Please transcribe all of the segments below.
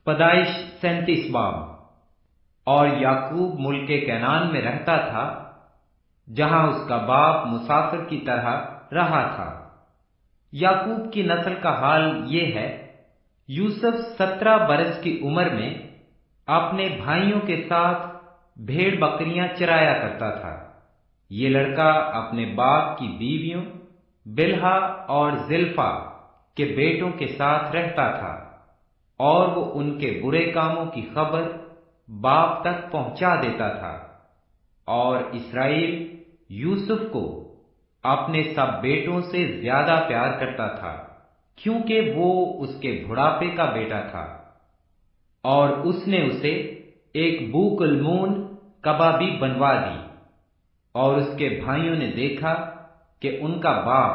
پیدائش 37 باب۔ اور یعقوب ملک کنعان میں رہتا تھا، جہاں اس کا باپ مسافر کی طرح رہا تھا۔ یعقوب کی نسل کا حال یہ ہے، یوسف 17 برس کی عمر میں اپنے بھائیوں کے ساتھ بھیڑ بکریاں چرایا کرتا تھا۔ یہ لڑکا اپنے باپ کی بیویوں بلہا اور زلفا کے بیٹوں کے ساتھ رہتا تھا، اور وہ ان کے برے کاموں کی خبر باپ تک پہنچا دیتا تھا۔ اور اسرائیل یوسف کو اپنے سب بیٹوں سے زیادہ پیار کرتا تھا، کیونکہ وہ اس کے بڑھاپے کا بیٹا تھا۔ اور اس نے اسے ایک بوک المون کبابی بنوا دی۔ اور اس کے بھائیوں نے دیکھا کہ ان کا باپ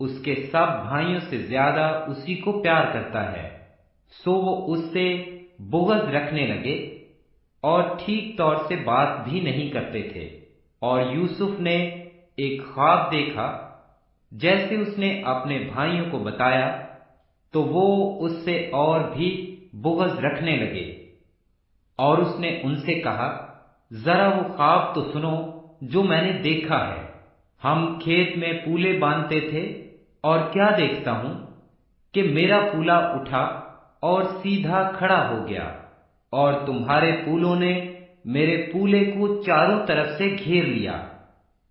اس کے سب بھائیوں سے زیادہ اسی کو پیار کرتا ہے، سو وہ اس سے بغض رکھنے لگے اور ٹھیک طور سے بات بھی نہیں کرتے تھے۔ اور یوسف نے ایک خواب دیکھا، جیسے اس نے اپنے بھائیوں کو بتایا، تو وہ اس سے اور بھی بغض رکھنے لگے۔ اور اس نے ان سے کہا، ذرا وہ خواب تو سنو جو میں نے دیکھا ہے۔ ہم کھیت میں پولے باندھتے تھے، اور کیا دیکھتا ہوں کہ میرا پولا اٹھا اور سیدھا کھڑا ہو گیا، اور تمہارے پولوں نے میرے پولے کو چاروں طرف سے گھیر لیا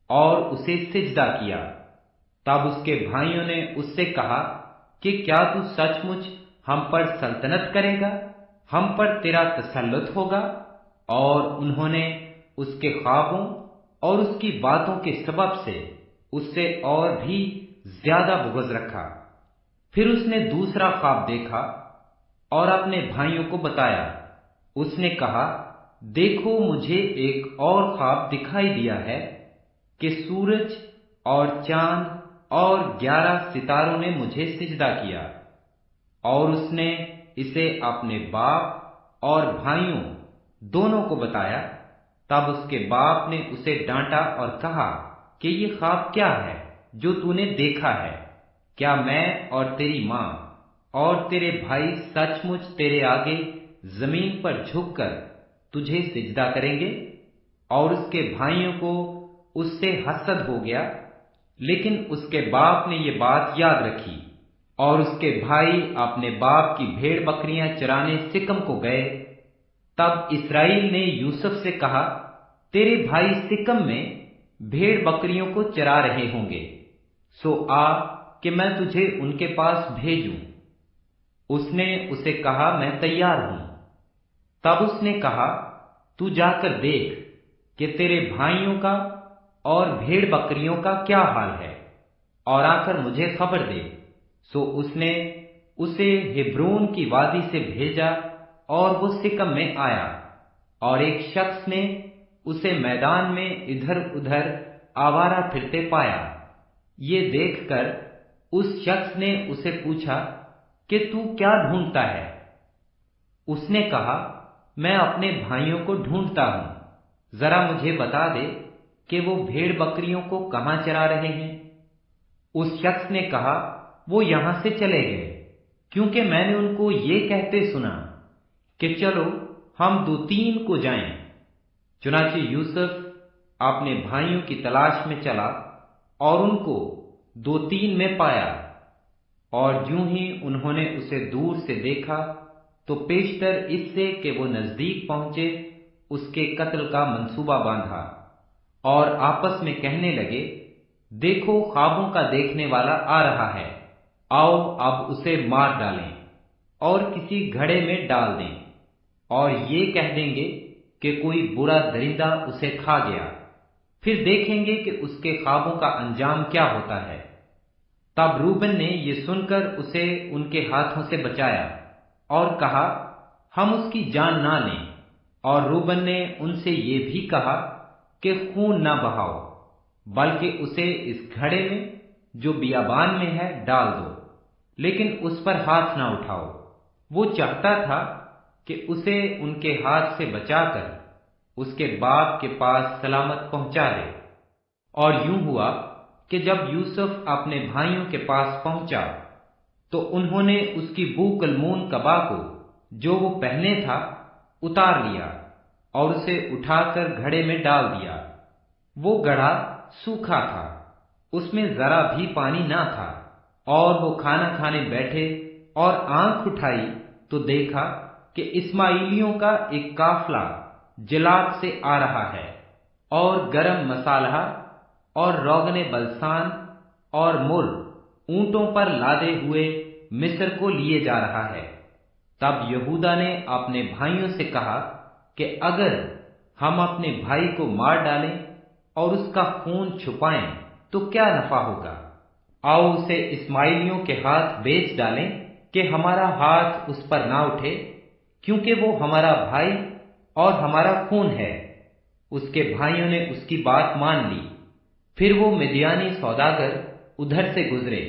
اور اسے سجدہ کیا۔ تب اس کے بھائیوں نے اس سے کہا کہ کیا تو سچ مچ ہم پر سلطنت کرے گا؟ ہم پر تیرا تسلط ہوگا؟ اور انہوں نے اس کے خوابوں اور اس کی باتوں کے سبب سے اس سے اور بھی زیادہ بغض رکھا۔ پھر اس نے دوسرا خواب دیکھا اور اپنے بھائیوں کو بتایا۔ اس نے کہا، دیکھو مجھے ایک اور خواب دکھائی دیا ہے کہ سورج اور چاند اور 11 ستاروں نے مجھے سجدہ کیا۔ اور اس نے اسے اپنے باپ اور بھائیوں دونوں کو بتایا۔ تب اس کے باپ نے اسے ڈانٹا اور کہا کہ یہ خواب کیا ہے جو تو نے دیکھا ہے؟ کیا میں اور تیری ماں اور تیرے بھائی سچ مچ تیرے آگے زمین پر جھک کر تجھے سجدہ کریں گے؟ اور اس کے بھائیوں کو اس سے حسد ہو گیا، لیکن اس کے باپ نے یہ بات یاد رکھی۔ اور اس کے بھائی اپنے باپ کی بھیڑ بکریاں چرانے سکم کو گئے۔ تب اسرائیل نے یوسف سے کہا، تیرے بھائی سکم میں بھیڑ بکریوں کو چرا رہے ہوں گے، سو آ کہ میں تجھے ان کے پاس بھیجوں۔ اس نے اسے کہا، میں تیار ہوں۔ تب اس نے کہا، تو جا کر دیکھ کہ تیرے بھائیوں کا اور بھیڑ بکریوں کا کیا حال ہے، اور آ کر مجھے خبر دے۔ سو اس نے اسے ہبرون کی وادی سے بھیجا، اور وہ سکم میں آیا۔ اور ایک شخص نے اسے میدان میں ادھر ادھر آوارہ پھرتے پایا۔ یہ دیکھ کر اس شخص نے اسے پوچھا کہ تو کیا ڈھونڈتا ہے؟ اس نے کہا، میں اپنے بھائیوں کو ڈھونڈتا ہوں، ذرا مجھے بتا دے کہ وہ بھیڑ بکریوں کو کہاں چرا رہے ہیں۔ اس شخص نے کہا، وہ یہاں سے چلے گئے، کیونکہ میں نے ان کو یہ کہتے سنا کہ چلو ہم 2-3 کو جائیں۔ چنانچہ یوسف اپنے بھائیوں کی تلاش میں چلا اور ان کو 2-3 میں پایا۔ اور جوں ہی انہوں نے اسے دور سے دیکھا تو پیشتر اس سے کہ وہ نزدیک پہنچے اس کے قتل کا منصوبہ باندھا، اور آپس میں کہنے لگے، دیکھو خوابوں کا دیکھنے والا آ رہا ہے، آؤ اب اسے مار ڈالیں اور کسی گھڑے میں ڈال دیں، اور یہ کہہ دیں گے کہ کوئی برا درندہ اسے کھا گیا، پھر دیکھیں گے کہ اس کے خوابوں کا انجام کیا ہوتا ہے۔ تب روبن نے یہ سن کر اسے ان کے ہاتھوں سے بچایا اور کہا، ہم اس کی جان نہ لیں۔ اور روبن نے ان سے یہ بھی کہا کہ خون نہ بہاؤ، بلکہ اسے اس گھڑے میں جو بیابان میں ہے ڈال دو، لیکن اس پر ہاتھ نہ اٹھاؤ۔ وہ چاہتا تھا کہ اسے ان کے ہاتھ سے بچا کر اس کے باپ کے پاس سلامت پہنچا دے۔ اور یوں ہوا کہ جب یوسف اپنے بھائیوں کے پاس پہنچا تو انہوں نے اس کی بوک المون کبا کو जो वो पहने था उतार लिया और उसे उठाकर घड़े में डाल दिया। वो घड़ा सूखा था, उसमें जरा भी पानी ना था। और वो खाना खाने बैठे और आंख उठाई तो देखा कि इस्माइलियों का एक काफला जिलाद से आ रहा है और गरम मसाला और रोगने बलसान और मुर ऊंटों पर लादे हुए मिस्र को लिए जा रहा है। तब यहूदा ने अपने भाइयों से कहा कि अगर हम अपने भाई को मार डालें और उसका खून छुपाएं तो क्या नफा होगा। आओ उसे इस्माइलियों के हाथ बेच डालें कि हमारा हाथ उस पर ना उठे, क्योंकि वो हमारा भाई और हमारा खून है। उसके भाइयों ने उसकी बात मान ली। फिर वो मिद्यानी सौदागर उधर से गुजरे।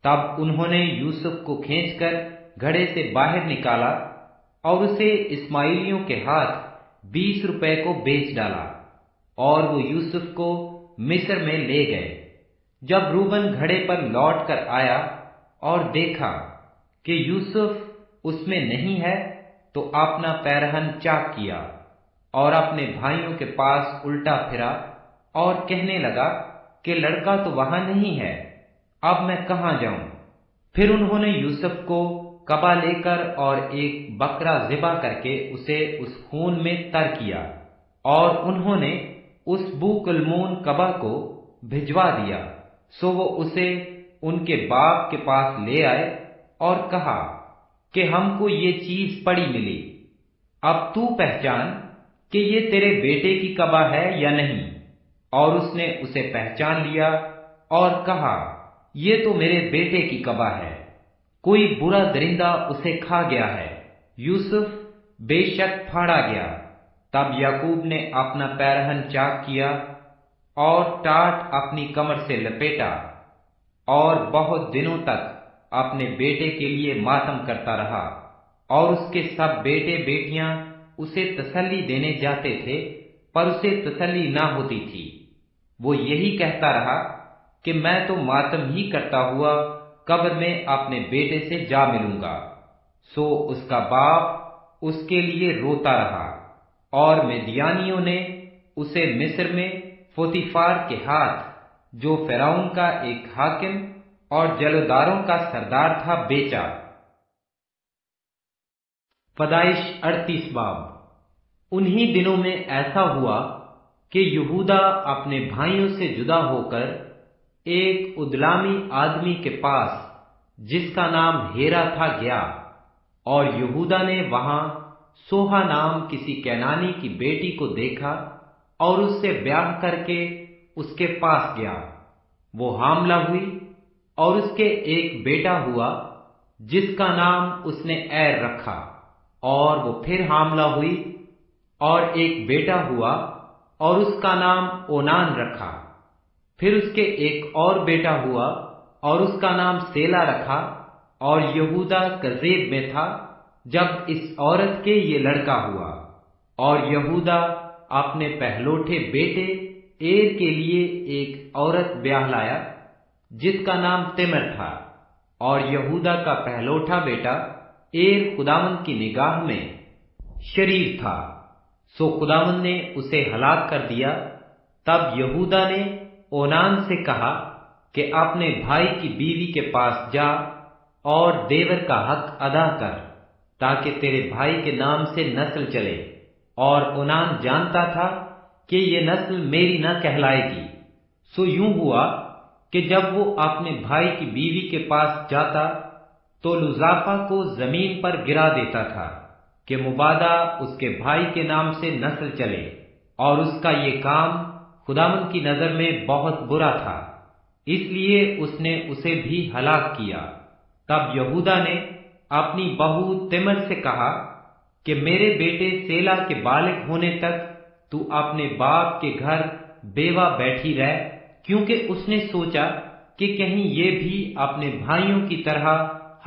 तब उन्होंने यूसुफ को खींचकर घड़े से बाहर निकाला और उसे इस्माइलियों के हाथ 20 रुपए को बेच डाला और वो यूसुफ को मिस्र में ले गए। जब रूबन घड़े पर लौट कर आया और देखा कि यूसुफ उसमें नहीं है, तो अपना पैरहन चाक किया और अपने भाइयों के पास उल्टा फिरा और कहने लगा कि लड़का तो वहां नहीं है, अब मैं कहां जाऊं। फिर उन्होंने यूसुफ को कबा लेकर और एक बकरा ज़िबा करके उसे उस खून में तर किया और उन्होंने उस बूकुलमून कबा को भिजवा दिया। सो वो उसे उनके बाप के पास ले आए और कहा कि हमको ये चीज पड़ी मिली, अब तू पहचान कि ये तेरे बेटे की कबा है या नहीं। और उसने उसे पहचान लिया और कहा, ये तो मेरे बेटे की कबा है, कोई बुरा दरिंदा उसे खा गया है। यूसुफ बेशक फाड़ा गया। तब याकूब ने अपना पैरहन चाक किया और टाट अपनी कमर से लपेटा और बहुत दिनों तक अपने बेटे के लिए मातम करता रहा। और उसके सब बेटे बेटियां उसे तसल्ली देने जाते थे, पर उसे तसल्ली ना होती थी। वो यही कहता रहा कि मैं तो मातम ही करता हुआ कब्र में अपने बेटे से जा मिलूंगा। सो उसका बाप उसके लिए रोता रहा और मिद्यानियों ने उसे मिस्र में पोतीफार के हाथ, जो फिरौन का एक हाकिम और जलोदारों का सरदार था, बेचा। पैदाइश 38 बाब। उन्हीं दिनों में ऐसा हुआ कि यहूदा अपने भाइयों से जुदा होकर एक उदलामी आदमी के पास, जिसका नाम हेरा था, गया। और यहूदा ने वहां सोहा नाम किसी कैनानी की बेटी को देखा और उससे ब्याह करके उसके पास गया। वो हामला हुई और उसके एक बेटा हुआ, जिसका नाम उसने एर रखा। और वो फिर हामला हुई और एक बेटा हुआ और उसका नाम ओनान रखा। फिर उसके एक और बेटा हुआ और उसका नाम सेला रखा। और यहूदा कज़ेब में था जब इस औरत के ये लड़का हुआ। और यहूदा अपने पहलोठे बेटे एर के लिए एक औरत ब्याह लाया, जिसका नाम तिमर था। और यहूदा का पहलोठा बेटा एर खुदावंद की निगाह में शरीर था, सो खुदावंद ने उसे हलाक कर दिया। तब यहूदा ने ओनान से कहा कि अपने भाई की बीवी के पास जा और देवर का हक अदा कर, ताकि तेरे भाई के नाम से नस्ल चले। और ओनान जानता था कि ये नस्ल मेरी न कहलाएगी। सो यूं हुआ कि जब वो अपने भाई की बीवी के पास जाता तो लुजाफा को जमीन पर गिरा देता था कि मुबादा उसके भाई के नाम से नस्ल चले। और उसका ये काम खुदावंद की नजर में बहुत बुरा था, इसलिए उसने उसे भी हलाक किया। तब यहूदा ने अपनी बहू तिमर से कहा कि मेरे बेटे सेला के बालिग होने तक तू अपने बाप के घर बेवा बैठी रह, क्योंकि उसने सोचा कि कहीं ये भी अपने भाइयों की तरह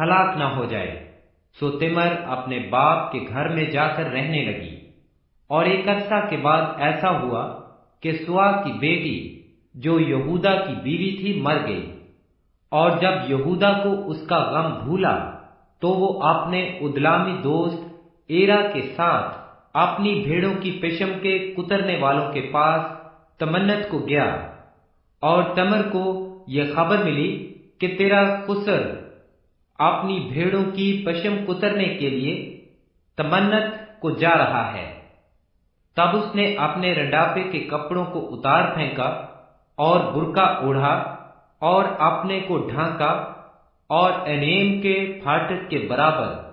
हलाक न हो जाए। सो तिमर अपने बाप के घर में जाकर रहने लगी। और एक अरसा के बाद ऐसा हुआ कि सुआ की बेटी, जो यहूदा की बीवी थी, मर गई। और जब यहूदा को उसका गम भूला तो वो अपने उदलामी दोस्त एरा के साथ अपनी भेड़ों की पेशम के कुतरने वालों के पास तमन्नत को गया, और तमर को यह खबर मिली कि तेरा खुसर अपनी भेड़ों की पशम कुतरने के लिए तमन्नत को जा रहा है। तब उसने अपने रंडापे के कपड़ों को उतार फेंका और बुरका ओढ़ा और अपने को ढांका और एनेम के फाटक के बराबर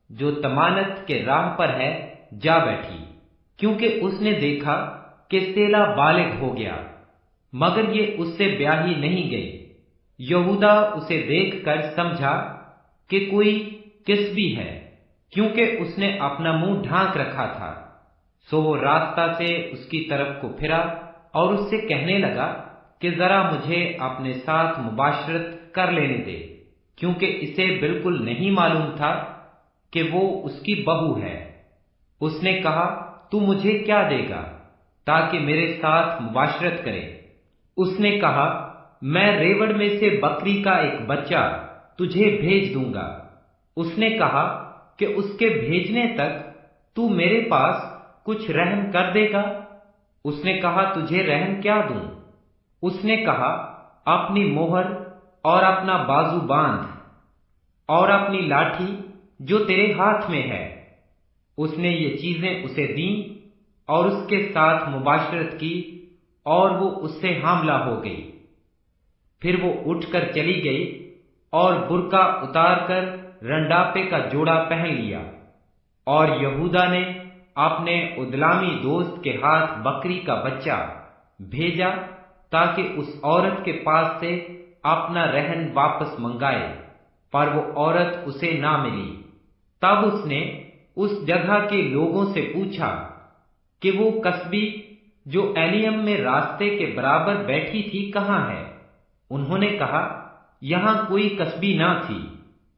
जो तमानत के राह पर है जा बैठी, क्योंकि उसने देखा कि सेला बालिग हो गया, मगर ये उससे ब्याही नहीं गई। यहूदा उसे देखकर समझा कि कोई किस्बी है, क्योंकि उसने अपना मुंह ढांक रखा था। सो वो रास्ता से उसकी तरफ को फिरा और उससे कहने लगा कि जरा मुझे अपने साथ मुबाशरत कर लेने दे, क्योंकि इसे बिल्कुल नहीं मालूम था कि वो उसकी बहू है। उसने कहा, तू मुझे क्या देगा ताकि मेरे साथ मुबाशरत करे? उसने कहा, मैं रेवड़ में से बकरी का एक बच्चा तुझे भेज दूंगा। उसने कहा कि उसके भेजने तक तू मेरे पास कुछ रहम कर देगा? उसने कहा, तुझे रहम क्या दूं? उसने कहा, अपनी मोहर और अपना बाजू बांध और अपनी लाठी जो तेरे हाथ में है। उसने ये चीजें उसे दी और उसके साथ मुबाशरत की, और वो उससे हामला हो गई। फिर वो उठकर चली गई और बुरका उतारकर रंडापे का जोड़ा पहन लिया, और यहूदा ने अपने उदलामी दोस्त के हाथ बकरी का बच्चा भेजा ताकि उस औरत के पास से अपना रहन वापस मंगाए, पर वो औरत उसे ना मिली। तब उसने उस जगह के लोगों से पूछा कि वो कस्बी जो एलियम में रास्ते के बराबर बैठी थी कहाँ है? उन्होंने कहा, यहाँ कोई कस्बी ना थी।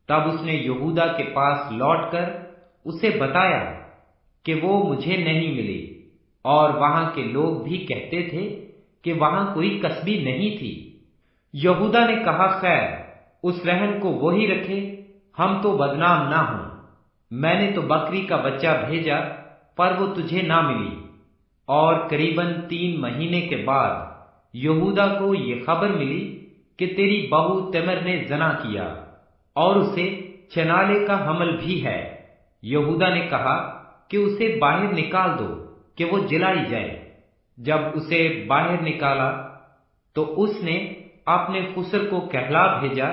तब उसने यहूदा के पास लौटकर उसे बताया कि वो मुझे नहीं मिली, और वहां के लोग भी कहते थे कि वहां कोई कस्बी नहीं थी। यहूदा ने कहा, खैर, उस रहन को वही रखे, हम तो बदनाम ना हों। मैंने तो बकरी का बच्चा भेजा, पर वो तुझे ना मिली। और करीबन 3 महीने के बाद यहूदा को ये खबर मिली कि तेरी बहू तमर ने जना किया और उसे छनाले का हमल भी है। यहूदा ने कहा कि उसे बाहर निकाल दो कि वो जलाई जाए। जब उसे बाहर निकाला तो उसने अपने खुसर को कहला भेजा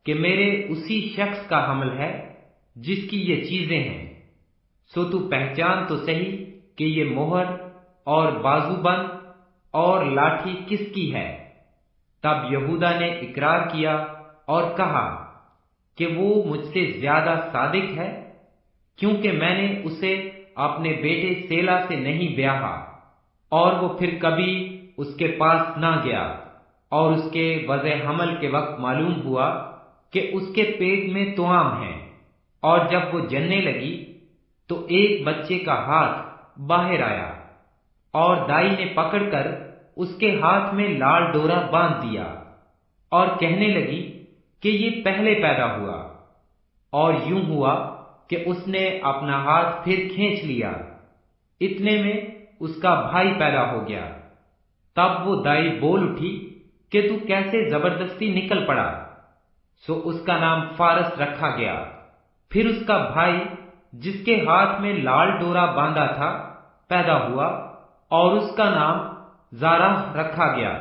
कि मेरे उसी शख्स का हमल है जिसकी ये चीजें हैं, सो तू पहचान तो सही कि ये मोहर और बाजूबंद और लाठी किसकी है। तब यहूदा ने इकरार किया और कहा कि वो मुझसे ज्यादा सादिक है, क्योंकि मैंने उसे अपने बेटे सेला से नहीं ब्याहा, और वो फिर कभी उसके पास ना गया। और उसके वज़े हमल के वक्त मालूम हुआ कि उसके पेट में तुआम है, और जब वो जनने लगी तो एक बच्चे का हाथ बाहर आया, और दाई ने पकड़कर उसके हाथ में लाल डोरा बांध दिया और कहने लगी कि ये पहले पैदा हुआ। और यूं हुआ कि उसने अपना हाथ फिर खींच लिया, इतने में उसका भाई पैदा हो गया। तब वो दाई बोल उठी कि तू कैसे जबरदस्ती निकल पड़ा। सो उसका नाम फारस रखा गया। फिर उसका भाई जिसके हाथ में लाल डोरा बांधा था पैदा हुआ, और उसका नाम जाराह रखा गया।